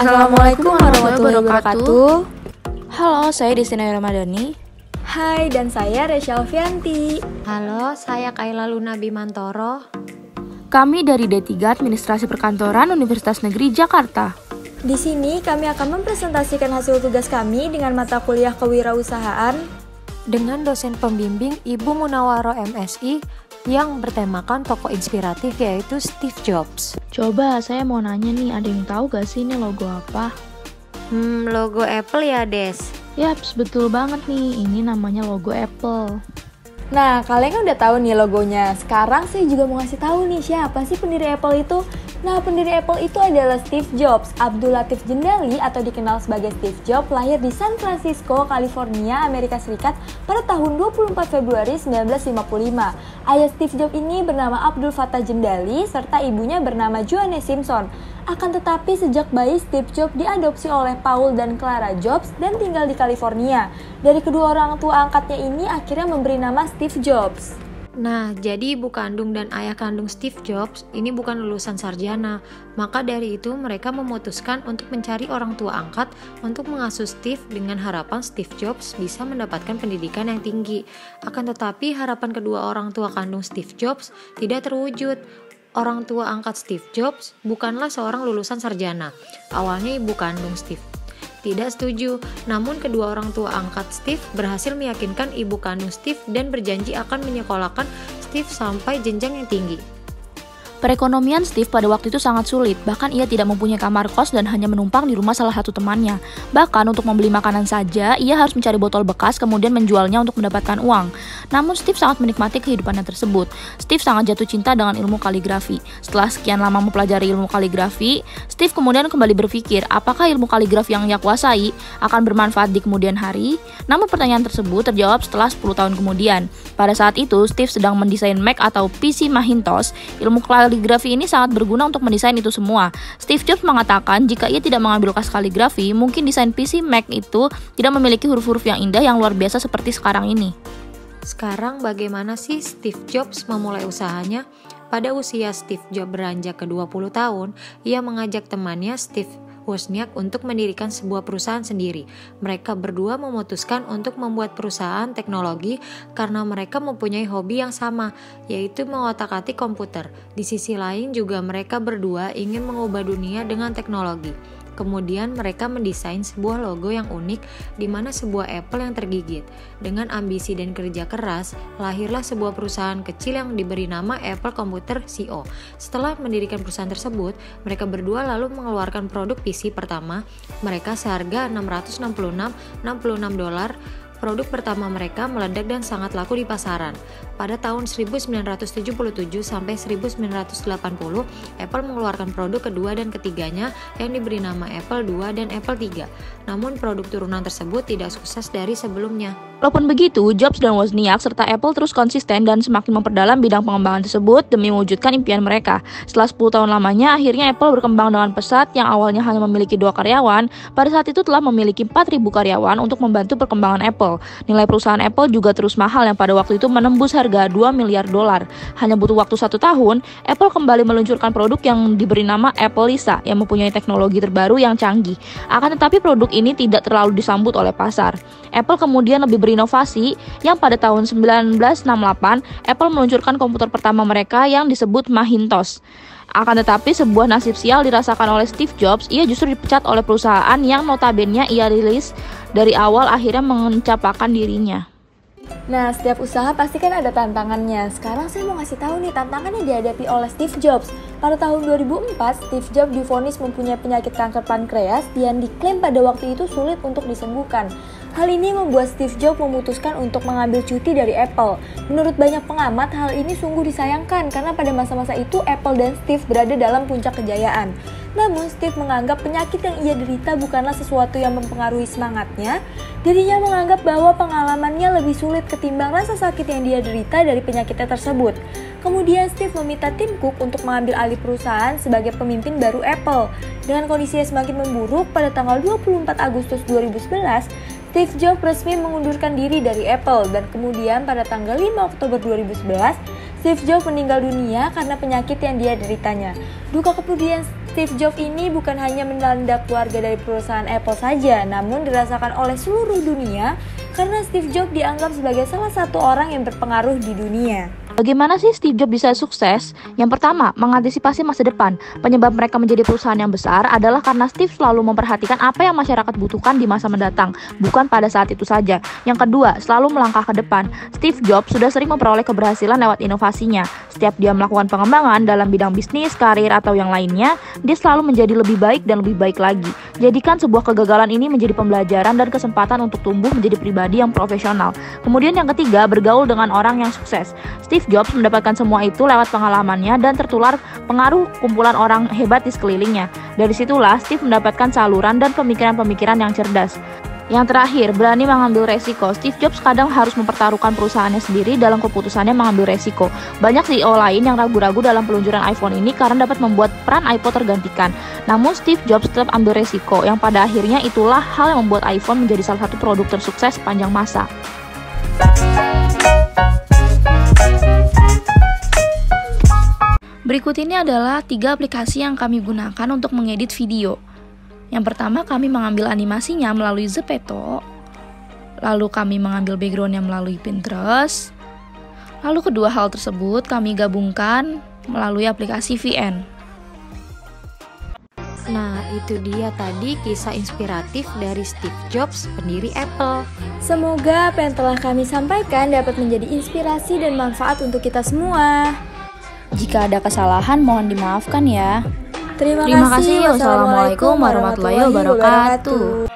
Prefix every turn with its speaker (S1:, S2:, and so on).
S1: Assalamualaikum warahmatullahi wabarakatuh. Halo, saya Destina Ramadhani.
S2: Hai, dan saya Resya Alfianti.
S3: Halo, saya Kaila Luna Bimantoro.
S1: Kami dari D3 Administrasi Perkantoran Universitas Negeri Jakarta.
S2: Di sini kami akan mempresentasikan hasil tugas kami dengan mata kuliah kewirausahaan
S3: dengan dosen pembimbing Ibu Munawaro MSI yang bertemakan tokoh inspiratif yaitu Steve Jobs.
S1: Coba saya mau nanya nih, ada yang tahu gak sih ini logo apa?
S3: Logo Apple ya, Des?
S1: Yaps, betul banget nih, ini namanya logo Apple.
S2: Nah, kalian kan udah tahu nih logonya. Sekarang saya juga mau ngasih tahu nih siapa sih pendiri Apple itu. Nah, pendiri Apple itu adalah Steve Jobs. Abdul Latif Jendali atau dikenal sebagai Steve Jobs lahir di San Francisco, California, Amerika Serikat pada tahun 24 Februari 1955. Ayah Steve Jobs ini bernama Abdul Fattah Jendali serta ibunya bernama Joanne Simpson. Akan tetapi sejak bayi Steve Jobs diadopsi oleh Paul dan Clara Jobs dan tinggal di California. Dari kedua orang tua angkatnya ini akhirnya memberi nama Steve Jobs.
S3: Nah, jadi ibu kandung dan ayah kandung Steve Jobs ini bukan lulusan sarjana. Maka dari itu mereka memutuskan untuk mencari orang tua angkat untuk mengasuh Steve dengan harapan Steve Jobs bisa mendapatkan pendidikan yang tinggi. Akan tetapi harapan kedua orang tua kandung Steve Jobs tidak terwujud. Orang tua angkat Steve Jobs bukanlah seorang lulusan sarjana. Awalnya ibu kandung Steve tidak setuju, namun kedua orang tua angkat Steve berhasil meyakinkan ibu kandung Steve dan berjanji akan menyekolahkan Steve sampai jenjang yang tinggi.
S1: Perekonomian Steve pada waktu itu sangat sulit, bahkan ia tidak mempunyai kamar kos dan hanya menumpang di rumah salah satu temannya. Bahkan untuk membeli makanan saja, ia harus mencari botol bekas kemudian menjualnya untuk mendapatkan uang. Namun Steve sangat menikmati kehidupannya tersebut. Steve sangat jatuh cinta dengan ilmu kaligrafi. Setelah sekian lama mempelajari ilmu kaligrafi, Steve kemudian kembali berpikir apakah ilmu kaligrafi yang ia kuasai akan bermanfaat di kemudian hari. Namun pertanyaan tersebut terjawab setelah 10 tahun kemudian. Pada saat itu, Steve sedang mendesain Mac atau PC Macintosh. Ilmu kaligrafi ini sangat berguna untuk mendesain itu semua. Steve Jobs mengatakan jika ia tidak mengambil kelas kaligrafi, mungkin desain PC Mac itu tidak memiliki huruf-huruf yang indah yang luar biasa seperti sekarang ini.
S3: Sekarang bagaimana sih Steve Jobs memulai usahanya? Pada usia Steve Jobs beranjak ke 20 tahun, ia mengajak temannya Steve Wozniak untuk mendirikan sebuah perusahaan sendiri. Mereka berdua memutuskan untuk membuat perusahaan teknologi karena mereka mempunyai hobi yang sama, yaitu mengotak-atik komputer. Di sisi lain juga mereka berdua ingin mengubah dunia dengan teknologi. Kemudian mereka mendesain sebuah logo yang unik di mana sebuah apple yang tergigit. Dengan ambisi dan kerja keras, lahirlah sebuah perusahaan kecil yang diberi nama Apple Computer Co. Setelah mendirikan perusahaan tersebut, mereka berdua lalu mengeluarkan produk PC pertama mereka seharga $666. Produk pertama mereka meledak dan sangat laku di pasaran. Pada tahun 1977 sampai 1980, Apple mengeluarkan produk kedua dan ketiganya yang diberi nama Apple II dan Apple III. Namun produk turunan tersebut tidak sukses dari sebelumnya.
S1: Walaupun begitu, Jobs dan Wozniak serta Apple terus konsisten dan semakin memperdalam bidang pengembangan tersebut demi mewujudkan impian mereka. Setelah 10 tahun lamanya, akhirnya Apple berkembang dengan pesat yang awalnya hanya memiliki 2 karyawan, pada saat itu telah memiliki 4.000 karyawan untuk membantu perkembangan Apple. Nilai perusahaan Apple juga terus mahal yang pada waktu itu menembus harga $2 miliar. Hanya butuh waktu 1 tahun, Apple kembali meluncurkan produk yang diberi nama Apple Lisa yang mempunyai teknologi terbaru yang canggih. Akan tetapi produk ini tidak terlalu disambut oleh pasar. Apple kemudian lebih berinovasi yang pada tahun 1968 Apple meluncurkan komputer pertama mereka yang disebut Macintosh. Akan tetapi sebuah nasib sial dirasakan oleh Steve Jobs, ia justru dipecat oleh perusahaan yang notabene ia rilis dari awal akhirnya mencapakan dirinya.
S2: Nah, setiap usaha pasti kan ada tantangannya. Sekarang saya mau ngasih tahu nih tantangan yang dihadapi oleh Steve Jobs. Pada tahun 2004, Steve Jobs divonis mempunyai penyakit kanker pankreas yang diklaim pada waktu itu sulit untuk disembuhkan. Hal ini membuat Steve Jobs memutuskan untuk mengambil cuti dari Apple. Menurut banyak pengamat, hal ini sungguh disayangkan karena pada masa-masa itu Apple dan Steve berada dalam puncak kejayaan. Namun Steve menganggap penyakit yang ia derita bukanlah sesuatu yang mempengaruhi semangatnya. Dirinya menganggap bahwa pengalamannya lebih sulit ketimbang rasa sakit yang dia derita dari penyakitnya tersebut. Kemudian Steve meminta Tim Cook untuk mengambil alih perusahaan sebagai pemimpin baru Apple. Dengan kondisi yang semakin memburuk, pada tanggal 24 Agustus 2011, Steve Jobs resmi mengundurkan diri dari Apple dan kemudian pada tanggal 5 Oktober 2011, Steve Jobs meninggal dunia karena penyakit yang dia deritanya. Duka kemudian Steve Jobs ini bukan hanya melanda keluarga dari perusahaan Apple saja, namun dirasakan oleh seluruh dunia karena Steve Jobs dianggap sebagai salah satu orang yang berpengaruh di dunia.
S1: Bagaimana sih Steve Jobs bisa sukses? Yang pertama, mengantisipasi masa depan. Penyebab mereka menjadi perusahaan yang besar adalah karena Steve selalu memperhatikan apa yang masyarakat butuhkan di masa mendatang, bukan pada saat itu saja. Yang kedua, selalu melangkah ke depan. Steve Jobs sudah sering memperoleh keberhasilan lewat inovasinya. Setiap dia melakukan pengembangan dalam bidang bisnis, karir, atau yang lainnya, dia selalu menjadi lebih baik dan lebih baik lagi. Jadikan sebuah kegagalan ini menjadi pembelajaran dan kesempatan untuk tumbuh menjadi pribadi yang profesional. Kemudian yang ketiga, bergaul dengan orang yang sukses. Steve Jobs mendapatkan semua itu lewat pengalamannya dan tertular pengaruh kumpulan orang hebat di sekelilingnya. Dari situlah Steve mendapatkan saluran dan pemikiran-pemikiran yang cerdas. Yang terakhir, berani mengambil resiko. Steve Jobs kadang harus mempertaruhkan perusahaannya sendiri dalam keputusannya mengambil resiko. Banyak CEO lain yang ragu-ragu dalam peluncuran iPhone ini karena dapat membuat peran iPod tergantikan. Namun Steve Jobs tetap ambil resiko, yang pada akhirnya itulah hal yang membuat iPhone menjadi salah satu produk tersukses sepanjang masa. Berikut ini adalah 3 aplikasi yang kami gunakan untuk mengedit video. Yang pertama, kami mengambil animasinya melalui Zepeto. Lalu kami mengambil backgroundnya melalui Pinterest. Lalu kedua hal tersebut kami gabungkan melalui aplikasi VN.
S3: Nah, itu dia tadi kisah inspiratif dari Steve Jobs, pendiri Apple.
S2: Semoga apa yang telah kami sampaikan dapat menjadi inspirasi dan manfaat untuk kita semua.
S1: Jika ada kesalahan, mohon dimaafkan ya.
S2: Terima
S1: kasih. Wassalamualaikum warahmatullahi wabarakatuh.